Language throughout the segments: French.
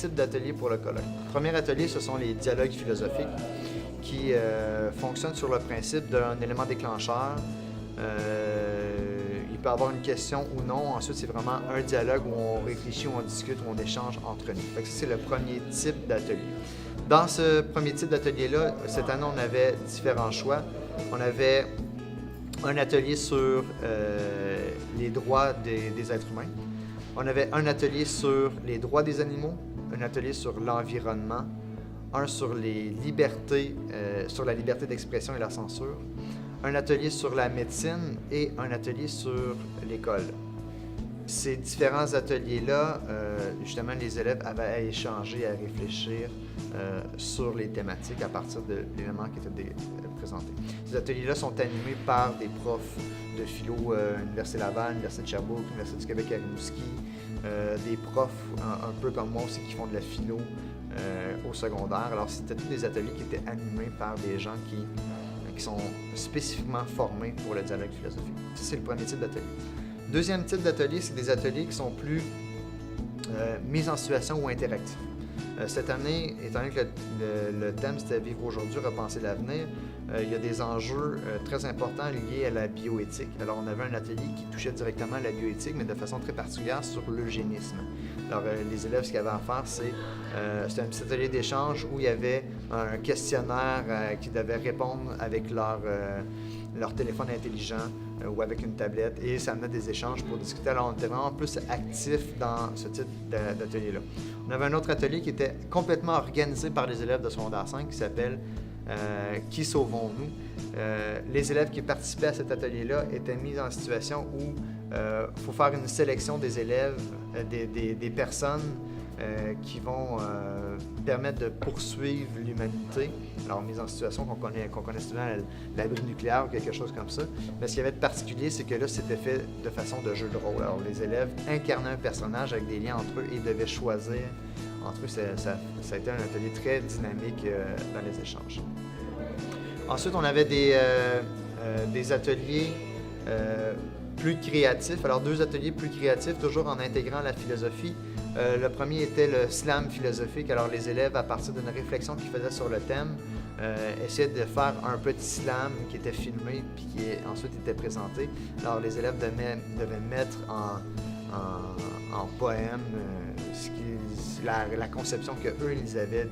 types d'ateliers pour le colloque. Le premier atelier, ce sont les dialogues philosophiques qui fonctionnent sur le principe d'un élément déclencheur. Il peut y avoir une question ou non. Ensuite, c'est vraiment un dialogue où on réfléchit, où on discute, où on échange entre nous. Fait que ça, c'est le premier type d'atelier. Dans ce premier type d'atelier-là, cette année, on avait différents choix. On avait un atelier sur les droits des êtres humains. On avait un atelier sur les droits des animaux, un atelier sur l'environnement, un sur les libertés, sur la liberté d'expression et la censure, un atelier sur la médecine et un atelier sur l'école. Ces différents ateliers-là, justement, les élèves avaient à échanger, à réfléchir sur les thématiques à partir de l'élément qui était présenté. Ces ateliers-là sont animés par des profs de philo, Université Laval, Université de Sherbrooke, Université du Québec à Rimouski, des profs un peu comme moi aussi qui font de la philo au secondaire. Alors, c'était tous des ateliers qui étaient animés par des gens qui sont spécifiquement formés pour le dialogue philosophique. Ça, c'est le premier type d'atelier. Deuxième type d'atelier, c'est des ateliers qui sont plus mis en situation ou interactifs. Cette année, étant donné que le thème c'était Vivre aujourd'hui, repenser l'avenir, il y a des enjeux très importants liés à la bioéthique. Alors, on avait un atelier qui touchait directement à la bioéthique, mais de façon très particulière sur l'eugénisme. Alors, les élèves, ce qu'ils avaient à faire, c'était un petit atelier d'échange où il y avait un questionnaire qu'ils devaient répondre avec leur téléphone intelligent ou avec une tablette, et ça amenait des échanges pour discuter. Alors, on était vraiment plus actifs dans ce type d'atelier-là. On avait un autre atelier qui était complètement organisé par les élèves de secondaire 5 qui s'appelle Qui sauvons-nous? Les élèves qui participaient à cet atelier-là étaient mis en situation où il faut faire une sélection des élèves, des personnes qui vont permettre de poursuivre l'humanité. Alors, mise en situation qu'on connaît souvent l'abri nucléaire ou quelque chose comme ça. Mais ce qu'il y avait de particulier, c'est que là, c'était fait de façon de jeu de rôle. Alors, les élèves incarnaient un personnage avec des liens entre eux et devaient choisir entre eux. Ça a été un atelier très dynamique dans les échanges. Ensuite, on avait des ateliers plus créatifs. Alors, 2 ateliers plus créatifs, toujours en intégrant la philosophie. Le premier était le slam philosophique. Alors, les élèves, à partir d'une réflexion qu'ils faisaient sur le thème, essayaient de faire un petit slam qui était filmé puis qui ensuite était présenté. Alors, les élèves devaient mettre en poème la conception qu'eux, ils avaient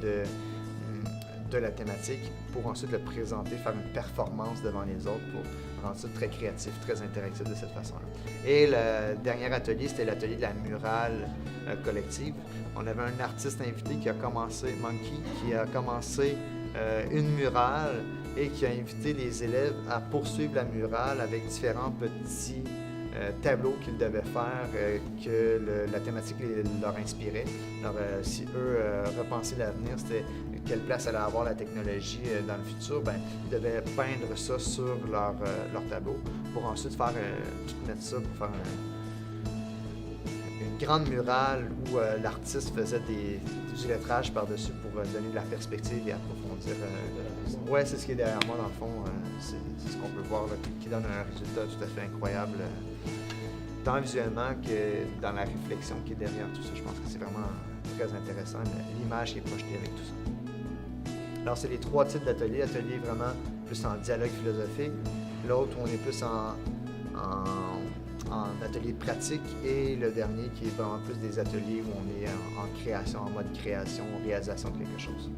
de la thématique pour ensuite le présenter, faire une performance devant les autres pour rendre ça très créatif, très interactif de cette façon-là. Et le dernier atelier, c'était l'atelier de la murale collective. On avait un artiste invité qui a commencé, Monkey, qui a commencé une murale et qui a invité les élèves à poursuivre la murale avec différents petits tableaux qu'ils devaient faire, que la thématique leur inspirait. Alors, si eux repensaient l'avenir, c'était quelle place allait avoir la technologie dans le futur, ils devaient peindre ça sur leur tableau pour ensuite mettre ça pour faire une grande murale où l'artiste faisait du lettrage par-dessus pour donner de la perspective et approfondir. Ouais, c'est ce qui est derrière moi, dans le fond. C'est ce qu'on peut voir là, qui donne un résultat tout à fait incroyable, tant visuellement que dans la réflexion qui est derrière tout ça. Je pense que c'est vraiment très intéressant, l'image qui est projetée avec tout ça. Alors, c'est les 3 types d'ateliers. Atelier vraiment plus en dialogue philosophique. L'autre, on est plus en atelier pratique. Et le dernier, qui est vraiment plus des ateliers où on est en création, en mode création, réalisation de quelque chose.